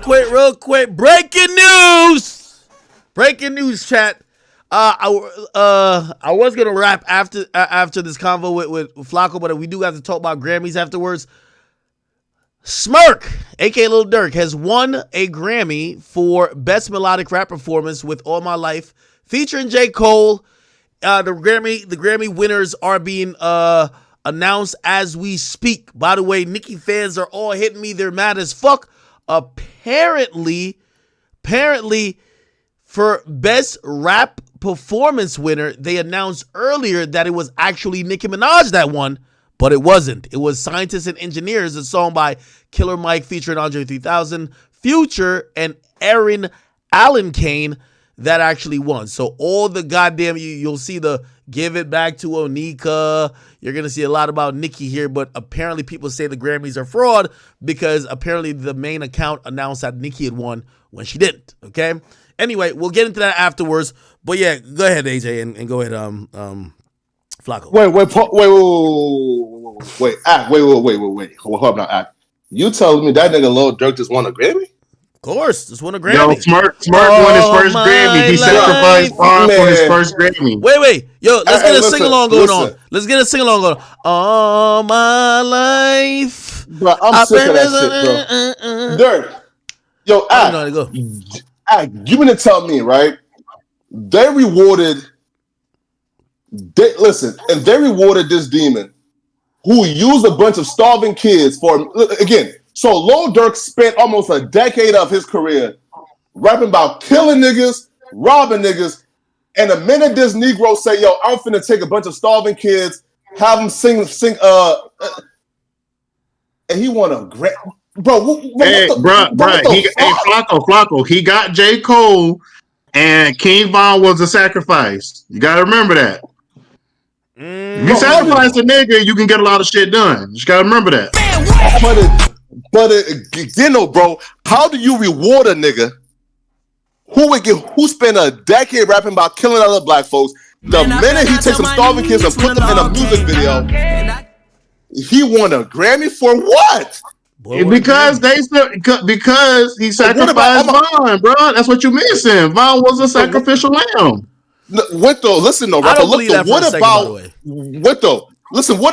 Real quick. Breaking news, chat. I was gonna rap after this convo with Flacco, but we do have to talk about Grammys afterwards. Smirk, aka Lil Durk, has won a Grammy for Best Melodic Rap Performance with All My Life, featuring J. Cole. The Grammy winners are being announced as we speak. By the way, Nicki fans are all hitting me. They're mad as fuck. Apparently, for Best Rap Performance winner, they announced earlier that it was actually Nicki Minaj that won, but it wasn't. It was Scientists and Engineers, a song by Killer Mike featuring Andre 3000, Future, and Aaron Allen Kane that actually won. So all the goddamn, you'll see the give it back to Onika. You're going to see a lot about Nicki here, but apparently people say the Grammys are fraud because apparently the main account announced that Nicki had won when she didn't, okay? Anyway, we'll get into that afterwards. But yeah, go ahead, AJ, and go ahead, Flacco. Wait. Hold up now, Act. You telling me that nigga Lil Durk just won a Grammy? Of course, just won a Grammy. Yo, Smirk won his first Grammy. He sacrificed Vaughn for his first Grammy. Wait. Yo, let's get a sing-along going on. Let's get a sing-along going on. All my life. Bro, I'm sick of that shit, bro. Durk. Yo, Act, you mean to tell me, right? They rewarded this demon who used a bunch of starving kids for, again, so Lil Durk spent almost a decade of his career rapping about killing niggas, robbing niggas, and the minute this Negro say, yo, I'm finna take a bunch of starving kids, have them sing, and he won a Grammy. Flacco, he got J. Cole, and King Von was a sacrifice. You gotta remember that. If you sacrifice a nigga, you can get a lot of shit done. You just gotta remember that. Bro, how do you reward a nigga who spent a decade rapping about killing other black folks? The minute he takes some starving kids and put them in a music video, he won a Grammy for what? Because he sacrificed Vaughn, bro. That's what you're missing. Vaughn was a sacrificial lamb. What though? Listen though, Rapper, what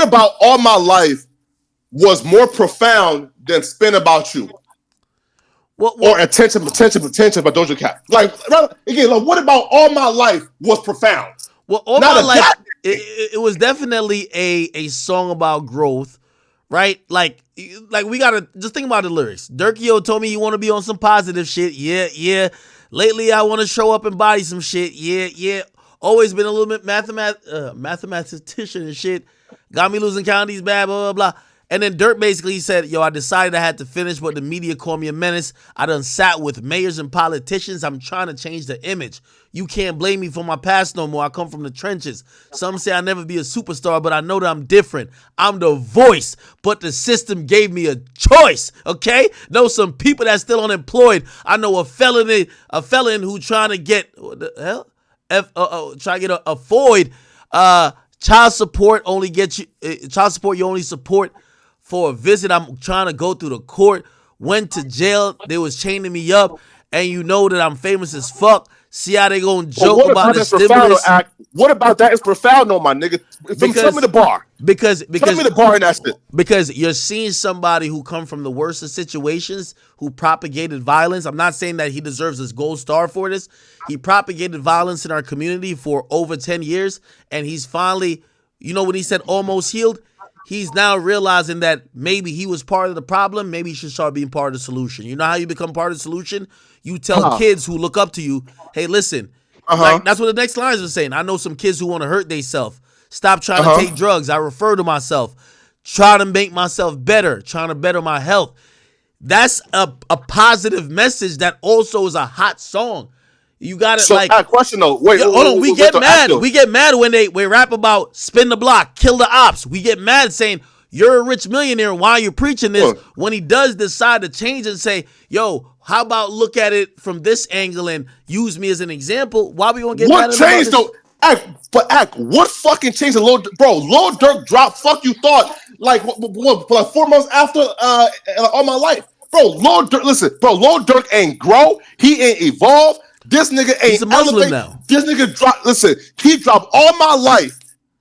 about All My Life was more profound than Spin About You? Or Attention by Doja Cat. Like what about All My Life was profound? Well, All My Life, it was definitely a song about growth, right? Like we gotta just think about the lyrics. Durkio told me you want to be on some positive shit. Yeah. Lately, I want to show up and body some shit. Yeah. Always been a little bit mathematician and shit. Got me losing count of these bad, blah, blah, blah. And then Durk basically said, yo, I decided I had to finish, but the media called me a menace. I done sat with mayors and politicians. I'm trying to change the image. You can't blame me for my past no more. I come from the trenches. Some say I'll never be a superstar, but I know that I'm different. I'm the voice, but the system gave me a choice, okay? Know some people that's still unemployed. I know a felon who trying to get, what the hell? Try to get a void. Child support you only support for a visit. I'm trying to go through the court. Went to jail. They was chaining me up. And you know that I'm famous as fuck. See how they gonna joke about the stimulus? What about that is profound, though, my nigga? Tell me the bar. Because tell me the bar in that shit. Because you're seeing somebody who come from the worst of situations, who propagated violence. I'm not saying that he deserves his gold star for this. He propagated violence in our community for over 10 years, and he's finally, when he said almost healed, he's now realizing that maybe he was part of the problem. Maybe he should start being part of the solution. You know how you become part of the solution? You tell kids who look up to you, hey, listen, like, that's what the next lines are saying. I know some kids who want to hurt themselves. Stop trying to take drugs. I refer to myself. Try to make myself better. Trying to better my health. That's a positive message that also is a hot song. You got it. Question though. Hold on. We get mad. We get mad when they rap about spin the block, kill the ops. We get mad saying you're a rich millionaire. Why are you preaching this? When he does decide to change and say, yo, how about look at it from this angle and use me as an example? Why we gonna get mad? What changed though? What fucking changed? Lil Durk dropped Fuck You Thought like for like 4 months after all my life. Bro, Lil Durk, listen, bro, Lil Durk ain't grow. He ain't evolve. This nigga ain't He's a Muslim elevate. now. This nigga dropped, listen, he dropped All My Life,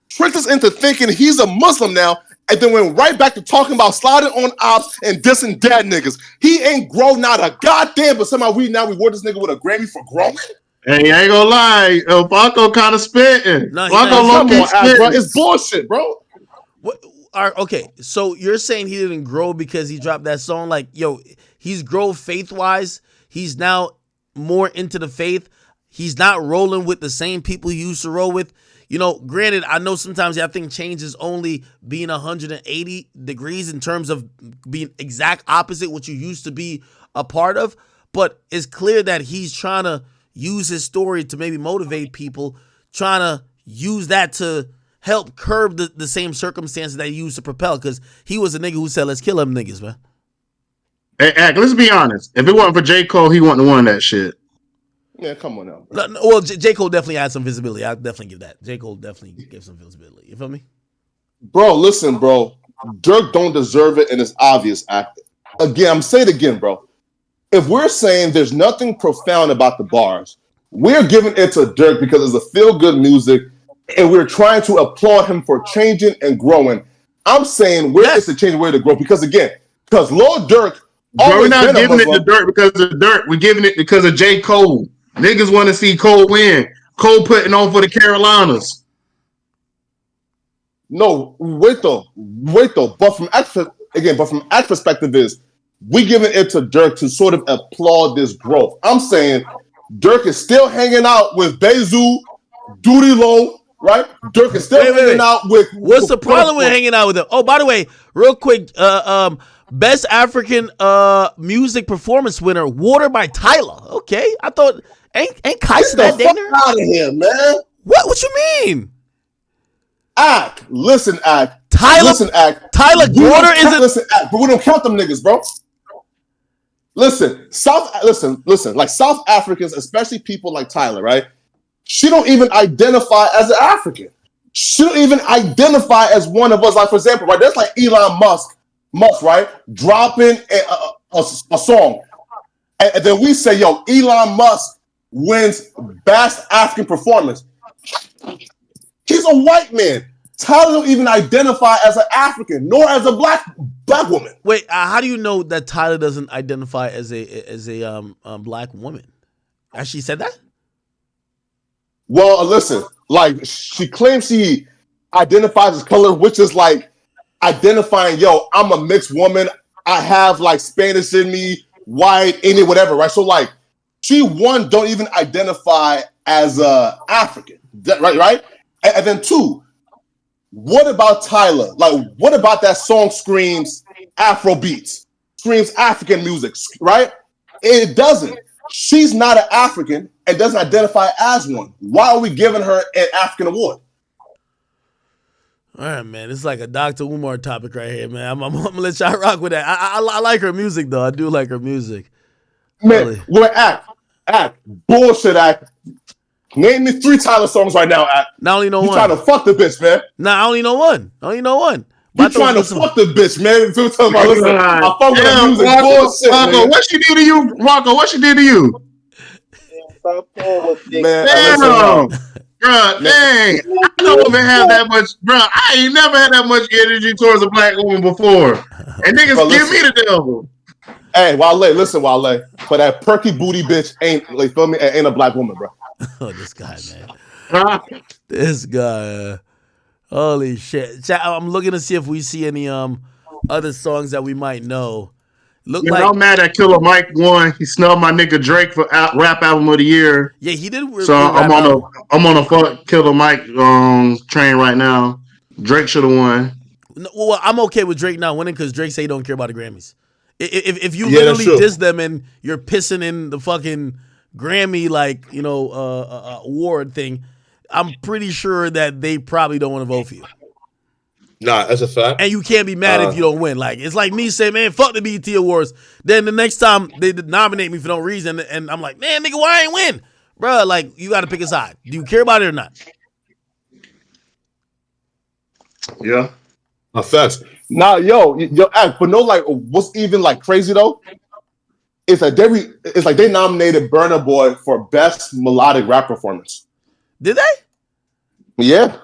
tricked us into thinking he's a Muslim now, and then went right back to talking about sliding on ops and dissing dead niggas. He ain't grown not a goddamn, but somehow we award this nigga with a Grammy for growing. Hey, I ain't gonna lie, Paco kind of spitting. No, Paco low-key spitting. Bro, it's bullshit, bro. What? Okay, so you're saying he didn't grow because he dropped that song? Like, yo, he's grown faith-wise. He's now more into the faith. He's not rolling with the same people he used to roll with. You know, granted, I know sometimes I think change is only being 180 degrees in terms of being exact opposite what you used to be a part of. But it's clear that he's trying to use his story to maybe motivate people, trying to use that to help curb the same circumstances that he used to propel, because he was a nigga who said, let's kill them niggas, man. Hey, let's be honest. If it wasn't for J. Cole, he wouldn't have won that shit. Yeah, come on now. Bro. No, well, J. Cole definitely had some visibility. I'll definitely give that. J. Cole definitely gave some visibility. You feel me? Bro, listen, bro. Durk don't deserve it, and it's obvious. Again, I'm saying it again, bro. If we're saying there's nothing profound about the bars, we're giving it to Durk because it's a feel-good music, and we're trying to applaud him for changing and growing. I'm saying where is the change, where to grow? Because again, because Lil Durk, we're not giving it to Durk because of Durk. We're giving it because of J. Cole. Niggas want to see Cole win. Cole putting on for the Carolinas. No, wait though. But from act perspective is we giving it to Durk to sort of applaud this growth. I'm saying Durk is still hanging out with Bezu, Duty Low, right? Durk is still hanging out with. What's the problem with hanging out with him? Oh, by the way, real quick, best African music performance winner, Water by Tyler. Okay, I thought ain't Kaisa that Get the fuck out of here, man. What you mean? Listen, Tyler Water isn't. Listen, but we don't count them niggas, bro. Listen, like South Africans, especially people like Tyler, right? She don't even identify as an African. She don't even identify as one of us. Like, for example, right, there's like Elon Musk, right, dropping a song. And then we say, yo, Elon Musk wins Best African Performance. He's a white man. Tyler don't even identify as an African, nor as a black woman. Wait, how do you know that Tyler doesn't identify as a black woman? Has she said that? Well, listen, like she claims she identifies as color, which is like identifying, yo, I'm a mixed woman. I have like Spanish in me, white, Indian, whatever, right? So like she don't even identify as African, right? And then two, what about Tyler? Like, what about that song screams Afro beats, screams African music, right? It doesn't. She's not an African and doesn't identify as one. Why are we giving her an African award? All right, man. It's like a Dr. Umar topic right here, man. I'm gonna let y'all rock with that. I like her music though. I do like her music. Man, really. Well, act, bullshit act. Name me 3 Tyler songs right now, act. Now I only know one. You trying to fuck the bitch, man. Nah, I only know one. You trying to fuck the bitch, man. Listen, I fuck with the music. Bullshit, Rocco, what she did to you? Rocco, what she did to you? Man, damn. Bro, dang. I don't even have that much, bro. I ain't never had that much energy towards a black woman before. And niggas give me the devil. Hey, Wale. For that perky booty bitch ain't, like, feel me? Ain't a black woman, bro. Oh, this guy, man. This guy. Holy shit. I'm looking to see if we see any other songs that we might know. I'm mad at Killer Mike won. He snubbed my nigga Drake for rap album of the year. Yeah, he did. So I'm on a fuck Killer Mike train right now. Drake should have won. No, well, I'm okay with Drake not winning because Drake say he don't care about the Grammys. If you literally diss them and you're pissing in the fucking Grammy award thing, I'm pretty sure that they probably don't want to vote for you. Nah, that's a fact. And you can't be mad if you don't win. Like, it's like me saying, man, fuck the BET Awards. Then the next time they nominate me for no reason, and I'm like, man, nigga, why I ain't win? Bruh, like, you got to pick a side. Do you care about it or not? Yeah. Facts. Now, yo, act, but no, like, what's even like crazy though? It's like they nominated Burna Boy for best melodic rap performance. Did they? Yeah.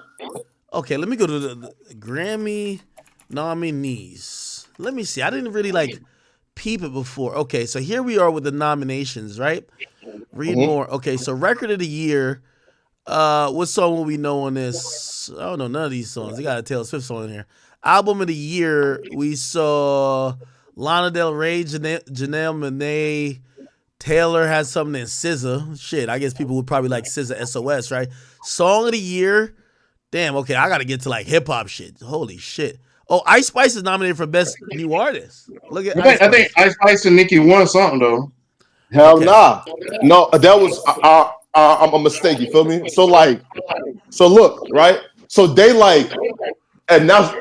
Okay, let me go to the Grammy nominees. Let me see. I didn't really like peep it before. Okay, so here we are with the nominations, right? Read more. Okay, so record of the year. What song will we know on this? I don't know none of these songs. They got a Taylor Swift song in here. Album of the year, we saw Lana Del Rey, Janelle Monáe, Taylor has something in SZA. Shit, I guess people would probably like SZA SOS, right? Song of the year, damn. Okay, I gotta get to like hip hop shit. Holy shit. Oh, Ice Spice is nominated for best new artist. Look at Ice I Spice. think Ice Spice and Nicki won something though. Hell Okay. nah. No, that was a mistake. You feel me? So look, right? So they like announced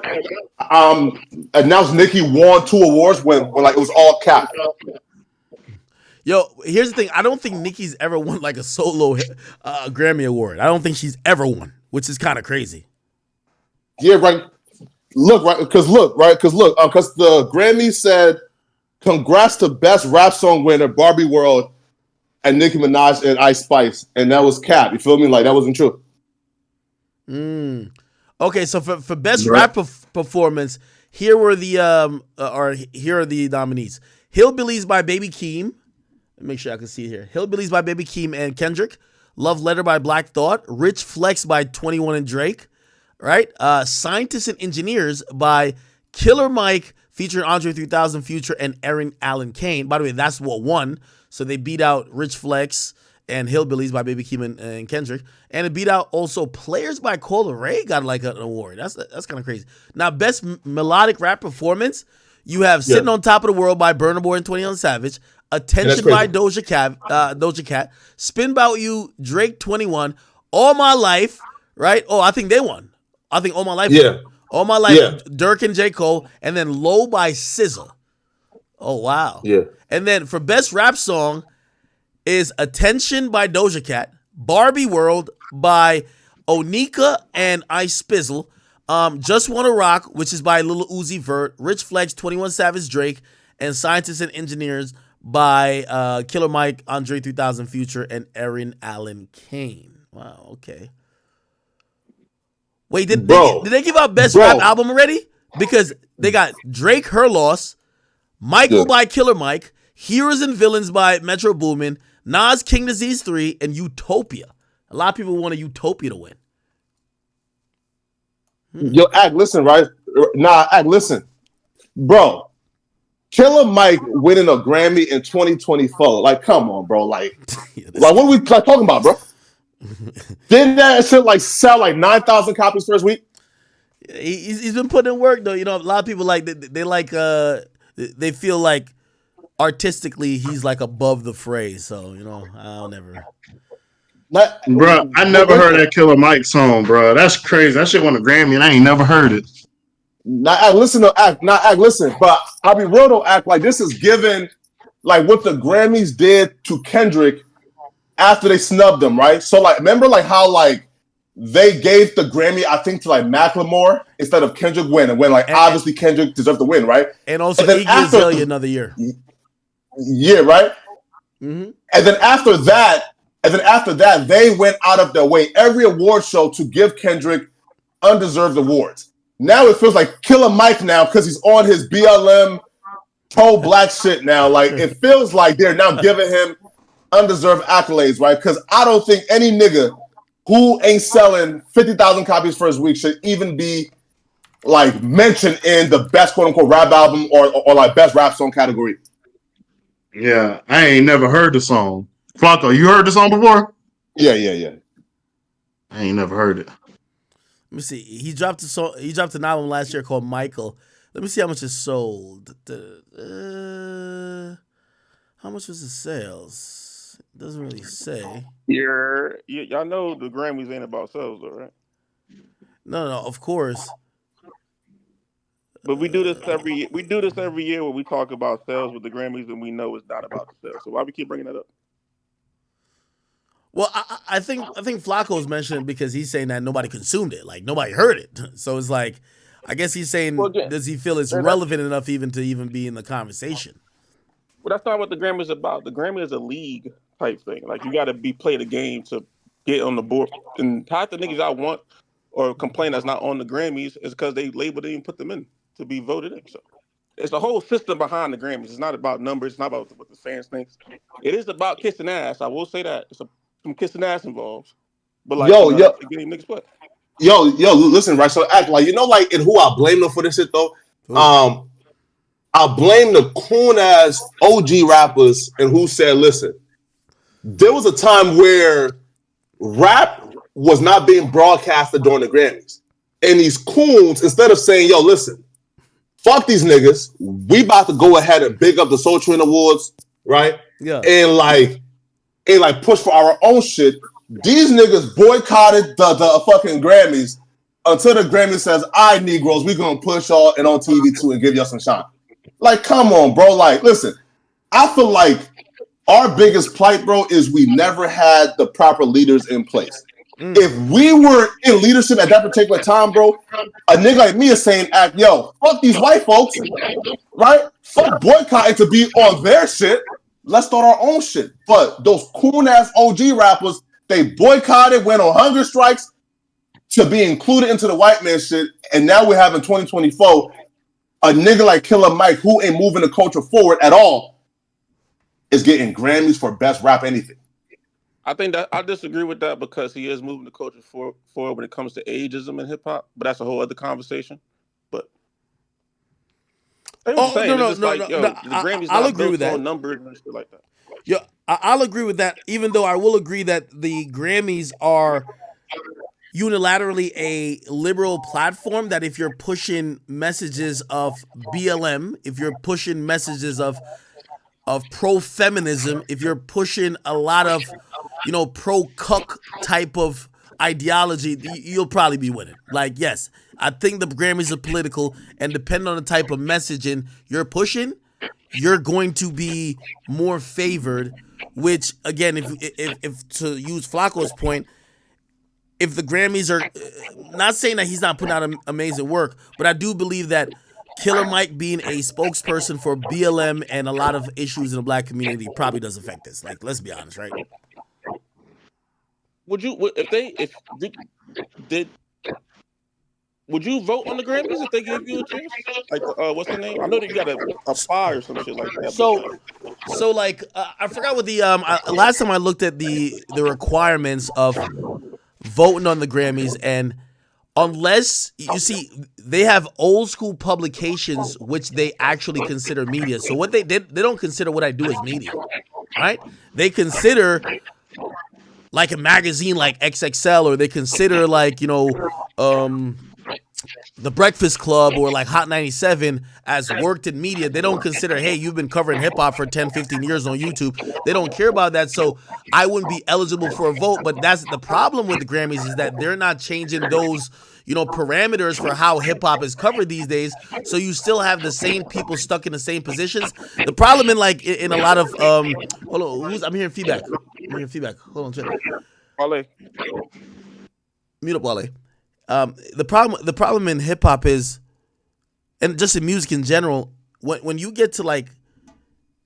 Nicki won 2 awards when like it was all cap. Yo, here's the thing. I don't think Nicki's ever won like a solo Grammy award. I don't think she's ever won, which is kind of crazy. Yeah, right. Look, right? Because the Grammy said, "Congrats to best rap song winner Barbie World and Nicki Minaj and Ice Spice," and that was cap. You feel me? Like that wasn't true. Okay, so for best rap performance, here were the here are the nominees: Hillbillies by Baby Keem. Let me make sure I can see it here. Hillbillies by Baby Keem and Kendrick. Love Letter by Black Thought. Rich Flex by 21 and Drake. Right? Scientists and Engineers by Killer Mike featuring Andre 3000, Future, and Aaron Allen Kane. By the way, that's what won. So they beat out Rich Flex and Hillbillies by Baby Keem and Kendrick. And it beat out also Players by Cola Ray got like an award. That's kind of crazy. Now, best melodic rap performance, you have Sitting on Top of the World by Burna Boy and 21 Savage. Attention by Doja Cat. Spin About You, Drake 21. All My Life, right? Oh, I think they won. I think All My Life. Yeah. All My Life, Durk and J. Cole. And then Low by SZA. Oh, wow. Yeah. And then for best rap song is Attention by Doja Cat. Barbie World by Onika and Ice Spizzle. Just Wanna Rock, which is by Lil Uzi Vert. Rich Flex, 21 Savage, Drake. And Scientists and Engineers by Killer Mike, Andre 3000, Future, and Aaron Allen Kane. Wow, okay. Wait, did they give out best rap album already? Because they got Drake, Her Loss, Michael by Killer Mike, Heroes and Villains by Metro Boomin, Nas, King Disease 3, and Utopia. A lot of people wanted Utopia to win. Yo, Act, listen, right? Nah, Act, listen. Bro, Killer Mike winning a Grammy in 2024. Like, come on, bro. Like, like what are we like, talking about, bro? Didn't that shit like sell like 9,000 copies first week? He's been putting in work though. You know, a lot of people like they like they feel like artistically he's like above the fray. So you know, I'll never. Bro, I never heard that Killer Mike song, bro. That's crazy. That shit won a Grammy and I ain't never heard it. Listen. But I'll be real though, Act, like this is given like what the Grammys did to Kendrick after they snubbed him, right? So like, remember like how like they gave the Grammy, I think, to like Macklemore instead of Kendrick winning, when like obviously Kendrick deserved to win, right? And also Iggy Azalea another year. Yeah, right. Mm-hmm. And then after that, they went out of their way every award show to give Kendrick undeserved awards. Now it feels like Killer Mike now because he's on his BLM pro-black shit now. Like it feels like they're now giving him undeserved accolades, right? Because I don't think any nigga who ain't selling 50,000 copies first week should even be like mentioned in the best quote unquote rap album or like best rap song category. Yeah, I ain't never heard the song. Flocko, you heard the song before? Yeah. I ain't never heard it. Let me see. He dropped an album last year called Michael. Let me see how much it sold. How much was the sales? It doesn't really say. Y'all know the Grammys ain't about sales, though, right? No, of course. But we do this every year where we talk about sales with the Grammys, and we know it's not about the sales. So why we keep bringing that up? Well, I think Flacco's mentioned it because he's saying that nobody consumed it, like nobody heard it. So it's like, I guess he's saying, Well, again, does he feel it's that's, relevant enough even to be in the conversation? well, that's not what the Grammy is about. The Grammy is a league type thing. Like you got to play the game to get on the board. And half the niggas I want or complain that's not on the Grammys is because they labeled it and put them in to be voted in. So it's the whole system behind the Grammys. It's not about numbers. It's not about what the fans think. It is about kissing ass. I will say that. Some kissing ass involved. But like, Yo, yo, that's the game niggas play. yo, listen, right? So act like like, and who I blame them for this shit though. Ooh. I blame the coon ass OG rappers and who said, listen, there was a time where rap was not being broadcasted during the Grammys. And these coons, instead of saying, yo, listen, fuck these niggas, we about to go ahead and big up the Soul Train Awards, right? Yeah. And push for our own shit. These niggas boycotted the fucking Grammys until the Grammy says, all right, Negroes, we gonna push y'all and on TV too and give y'all some shine. Like, come on, bro. Like, listen, I feel like our biggest plight, bro, is we never had the proper leaders in place. If we were in leadership at that particular time, bro, a nigga like me is saying, yo, fuck these white folks, right? Fuck boycotting to be on their shit. Let's start our own shit. But those coon-ass OG rappers, they boycotted, went on hunger strikes to be included into the white man shit. And now we have in 2024 a nigga like Killer Mike, who ain't moving the culture forward at all, is getting Grammys for best rap anything. I think that I disagree with that because he is moving the culture forward when it comes to ageism in hip hop, but that's a whole other conversation. But the Grammys I'll not agree with built that. on numbers and shit like that. Yeah, I'll agree with that. Even though I will agree that the Grammys are unilaterally a liberal platform, that if you're pushing messages of BLM, if you're pushing messages of pro-feminism, if you're pushing a lot of, pro-cuck type of ideology, you'll probably be winning. Like, yes, I think the Grammys are political, and depending on the type of messaging you're pushing, you're going to be more favored, which, again, if to use Flacco's point, if the Grammys are not saying that he's not putting out amazing work, but I do believe that Killer Mike being a spokesperson for BLM and a lot of issues in the black community probably does affect this. Like, let's be honest, right? Would you vote on the Grammys if they gave you a chance? Like, what's the name? I know that you got to apply or some shit like that. So like, I forgot what the last time I looked at the requirements of voting on the Grammys, and unless you see, they have old school publications which they actually consider media. So what they don't consider what I do as media, right? They consider like a magazine like XXL, or they consider like, The Breakfast Club or like Hot 97 as worked in media. They don't consider, hey, you've been covering hip hop for 10, 15 years on YouTube. They don't care about that. So I wouldn't be eligible for a vote. But that's the problem with the Grammys, is that they're not changing those, parameters for how hip hop is covered these days. So you still have the same people stuck in the same positions. The problem in a lot of hold on, I'm hearing feedback. Hold on, Wale. Mute up, Wale. The problem in hip hop is, and just in music in general, when you get to like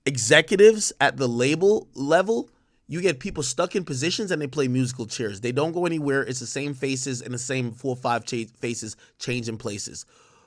executives at the label level, you get people stuck in positions and they play musical chairs. They don't go anywhere. It's the same faces and the same 4 or 5 faces changing places.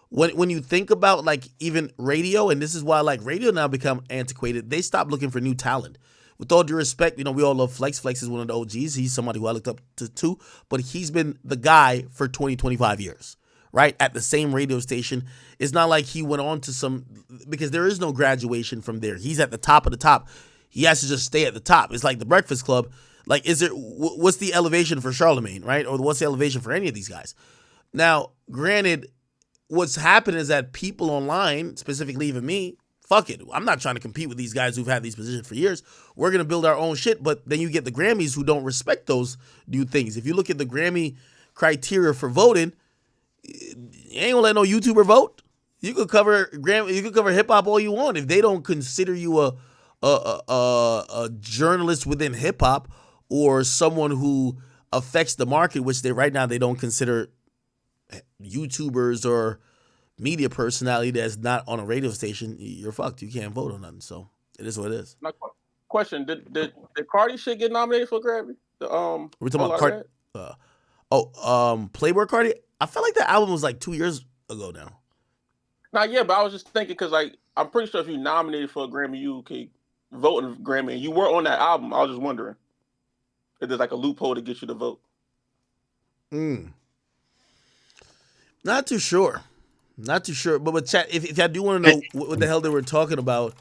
When you think about like even radio, and this is why like radio now become antiquated, they stop looking for new talent. With all due respect, we all love Flex. Flex is one of the OGs. He's somebody who I looked up to too, but he's been the guy for 20, 25 years, right? At the same radio station. It's not like he went on to because there is no graduation from there. He's at the top of the top. He has to just stay at the top. It's like the Breakfast Club. Like, what's the elevation for Charlemagne, right? Or what's the elevation for any of these guys? Now, granted, what's happened is that people online, specifically even me, fuck it. I'm not trying to compete with these guys who've had these positions for years. We're going to build our own shit. But then you get the Grammys who don't respect those new things. If you look at the Grammy criteria for voting, you ain't gonna let no YouTuber vote. You could cover hip hop all you want. If they don't consider you a journalist within hip hop or someone who affects the market, which right now they don't consider YouTubers or media personality that's not on a radio station, you're fucked. You can't vote on nothing. So it is what it is. My question: Did Cardi shit get nominated for Grammy? We're talking about Playboy Cardi. I felt like that album was like 2 years ago now. Not yet, but I was just thinking because like I'm pretty sure if you nominated for a Grammy, you can vote in a Grammy, and you were on that album. I was just wondering if there's like a loophole to get you to vote. Not too sure. But chat, if I do want to know what the hell they were talking about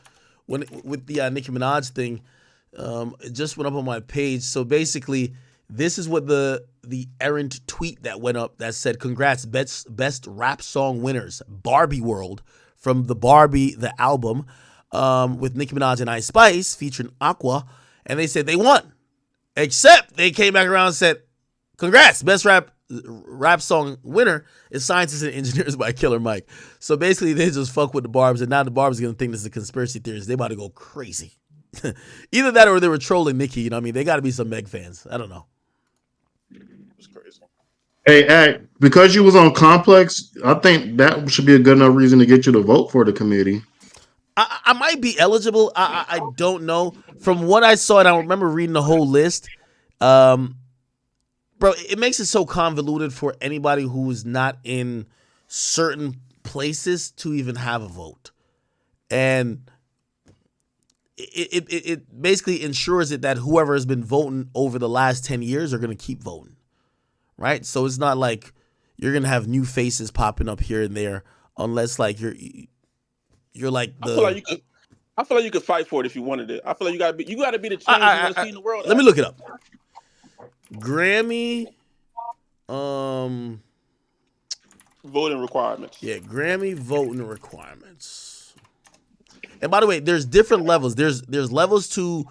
with the Nicki Minaj thing, it just went up on my page. So basically, this is what the errant tweet that went up that said, "Congrats, best rap song winners, Barbie World from the Barbie the album, with Nicki Minaj and Ice Spice featuring Aqua," and they said they won, except they came back around and said, "Congrats, best rap song winner is Scientists and Engineers by Killer Mike." So basically, they just fuck with the Barbs, and now the Barbs are gonna think this is a conspiracy theorist. They about to go crazy. Either that or they were trolling Nicki. You know what I mean? They got to be some Meg fans. I don't know. It's crazy. Hey, because you was on Complex, I think that should be a good enough reason to get you to vote for the committee. I might be eligible. I don't know. From what I saw, and I remember reading the whole list, bro, it makes it so convoluted for anybody who is not in certain places to even have a vote. And it basically ensures it that whoever has been voting over the last 10 years are going to keep voting, right? So it's not like you're going to have new faces popping up here and there unless like you're like the... I feel like you could fight for it if you wanted it. I feel like you got to be the change you want to see in the world. Let me look it up. Grammy voting requirements. Yeah, Grammy voting requirements. And by the way, there's different levels. There's levels to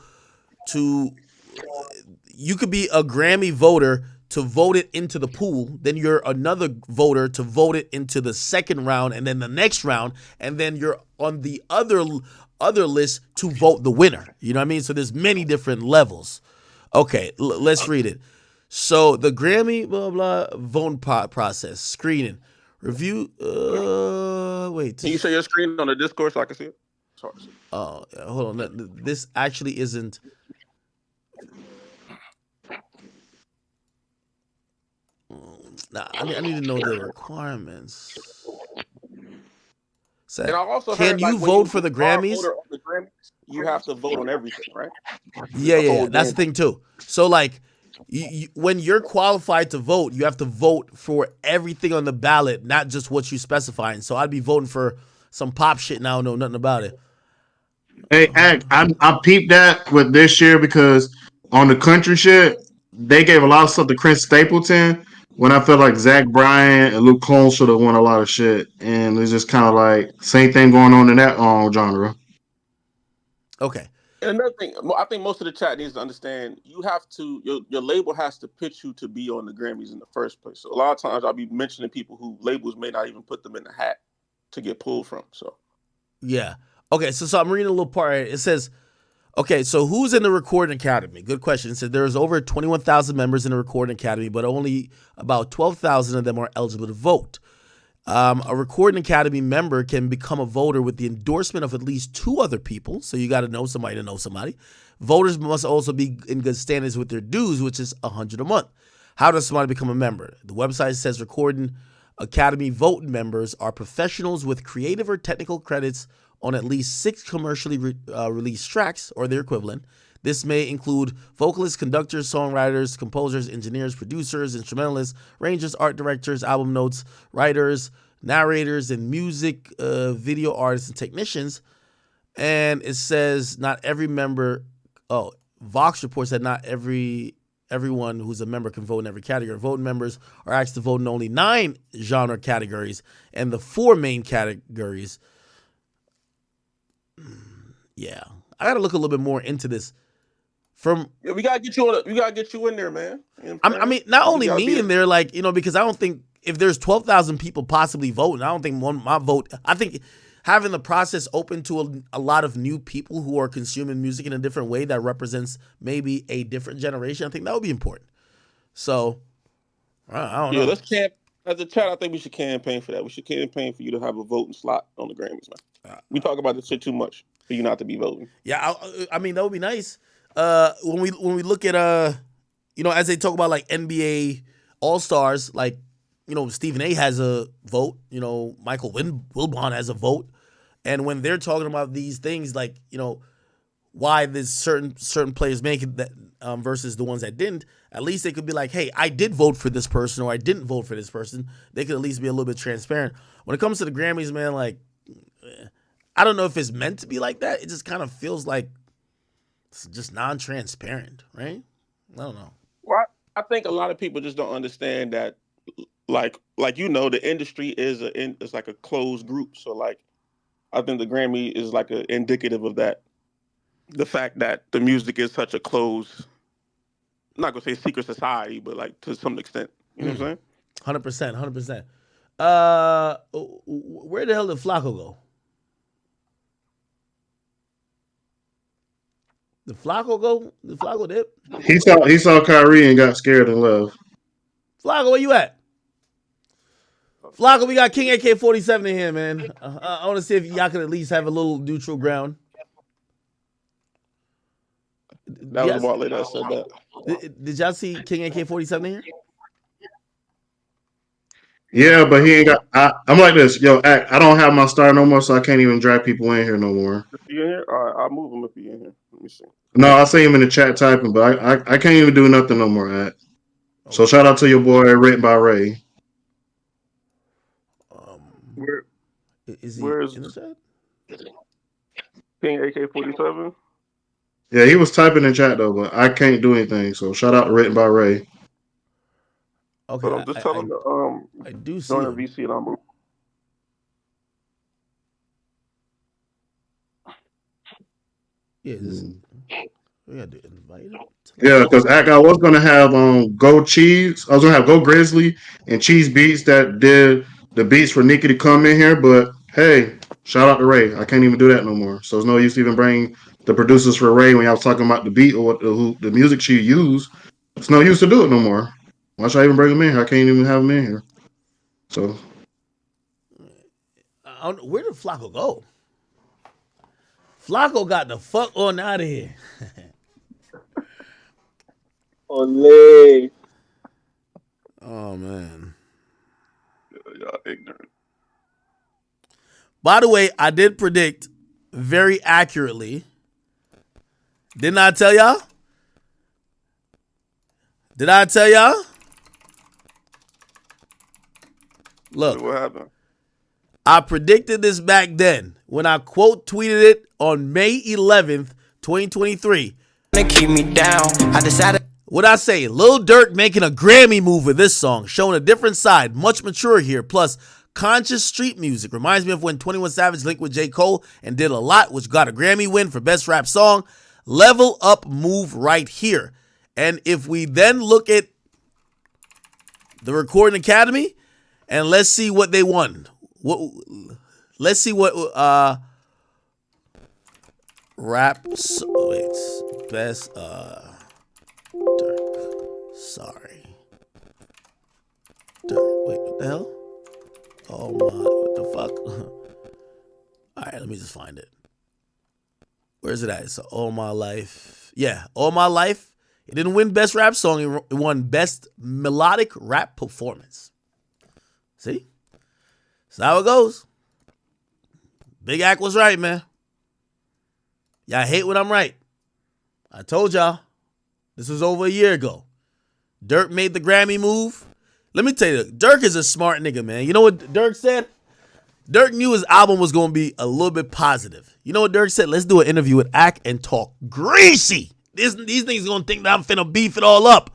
you could be a Grammy voter to vote it into the pool, then you're another voter to vote it into the second round and then the next round, and then you're on the other list to vote the winner. You know what I mean? So there's many different levels. Okay, let's read it. So the Grammy blah blah voting process, screening, review. Wait. Can you share your screen on the Discord so I can see it? Oh, hold on. This actually isn't. Nah, I need to know the requirements. So, and I also can heard, you like, vote for the Grammys? You have to vote on everything, right? Yeah. That's the thing too. So like, when you're qualified to vote, you have to vote for everything on the ballot, not just what you specifying. So I'd be voting for some pop shit and I don't know nothing about it. Hey, I peeped that with this year because on the country shit, they gave a lot of stuff to Chris Stapleton when I feel like Zach Bryan and Luke Combs should have won a lot of shit. And it's just kind of like same thing going on in that genre. Okay. And another thing, I think most of the chat needs to understand, you have to, your label has to pitch you to be on the Grammys in the first place. So a lot of times I'll be mentioning people who labels may not even put them in the hat to get pulled from. So yeah. Okay, so I'm reading a little part. It says, okay, so who's in the Recording Academy? Good question. It says there's over 21,000 members in the Recording Academy, but only about 12,000 of them are eligible to vote. A Recording Academy member can become a voter with the endorsement of at least 2 other people. So you got to know somebody to know somebody. Voters must also be in good standings with their dues, which is $100 a month. How does somebody become a member? The website says Recording Academy vote members are professionals with creative or technical credits on at least 6 commercially released tracks or their equivalent. This may include vocalists, conductors, songwriters, composers, engineers, producers, instrumentalists, arrangers, art directors, album notes, writers, narrators, and music video artists and technicians. And it says not every member. Oh, Vox reports that not everyone who's a member can vote in every category. Voting members are asked to vote in only 9 genre categories and the 4 main categories. Yeah, I gotta look a little bit more into this. We gotta get you in there, man. I mean, not only me in there, like, you know, because I don't think if there's 12,000 people possibly voting, I don't think my vote. I think having the process open to a lot of new people who are consuming music in a different way that represents maybe a different generation, I think that would be important. So I don't know. As a chat, I think we should campaign for that. We should campaign for you to have a voting slot on the Grammys, man. We talk about this shit too much for you not to be voting. Yeah, I mean that would be nice. When we look at as they talk about like NBA All Stars, like Stephen A. has a vote. Michael Wilbon has a vote, and when they're talking about these things, like why there's certain players make it that versus the ones that didn't. At least they could be like, hey, I did vote for this person or I didn't vote for this person. They could at least be a little bit transparent. When it comes to the Grammys, man, like I don't know if it's meant to be like that. It just kind of feels like it's just non-transparent, right? I don't know. Well, I think a lot of people just don't understand that, like the industry is like a closed group. So like, I think the Grammy is like a indicative of that. The fact that the music is such a closed, I'm not gonna say secret society, but like to some extent, you know what I'm saying? 100%. Where the hell did Flacco go? Did Flacco go? Did Flacco dip? He saw Kyrie and got scared and left. Flacco, where you at? Flacco, we got King AK-47 in here, man. I want to see if y'all can at least have a little neutral ground. That was Bartley that said that. Did y'all see King AK-47 in here? Yeah, but he ain't got. I'm like this, yo. I don't have my star no more, so I can't even drag people in here no more. Is he in here? All right, I'll move him if he's in here. Let me see. No, I see him in the chat typing, but I can't even do nothing no more. So shout out to your boy, written by Ray. Where is he in the chat? King AK-47? Yeah, he was typing in chat though, but I can't do anything. So shout out to written by Ray. Okay, but I'm just telling him I do see join him. a VC and I'll move. Yeah, we got to invite him. Yeah, because I was gonna have Go Cheese. I was gonna have Go Grizzly and Cheese Beats that did the beats for Nicki to come in here, but hey, shout out to Ray. I can't even do that no more. So it's no use even bringing the producers for Ray when y'all was talking about the beat or the music she used. It's no use to do it no more. Why should I even bring them in here? I can't even have them in here. So where did Flacco go? Flacco got the fuck on out of here. Ole. Oh man. Y'all ignorant. By the way, I did predict very accurately. Didn't I tell y'all? Did I tell y'all? Look. What happened? I predicted this back then when I quote tweeted it on May 11th, 2023. Keep me down. I decided. What I say? Lil Durk making a Grammy move with this song, showing a different side, much mature here, plus conscious street music. Reminds me of when 21 Savage linked with J. Cole and did a lot, which got a Grammy win for Best Rap Song. Level up move right here. And if we then look at the Recording Academy, and let's see what they won. Let's see what rap. Wait, best Durk. Sorry, Durk. Wait, what the hell? Oh my, what the fuck? All right, let me just find it. Where's it at? So All My Life. Yeah, All My Life. It didn't win Best Rap Song. It won Best Melodic Rap Performance. See? That's how it goes. Big Act was right, man. Y'all hate when I'm right. I told y'all. This was over a year ago. Durk made the Grammy move. Let me tell you, Durk is a smart nigga, man. You know what Durk said? Durk knew his album was going to be a little bit positive. You know what Durk said? Let's do an interview with Ak and talk greasy. These niggas going to think that I'm finna beef it all up.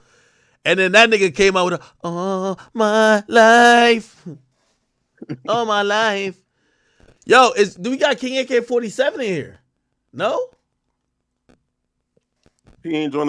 And then that nigga came out with all my life. All my life. Yo, do we got King AK-47 in here? No? He ain't joining.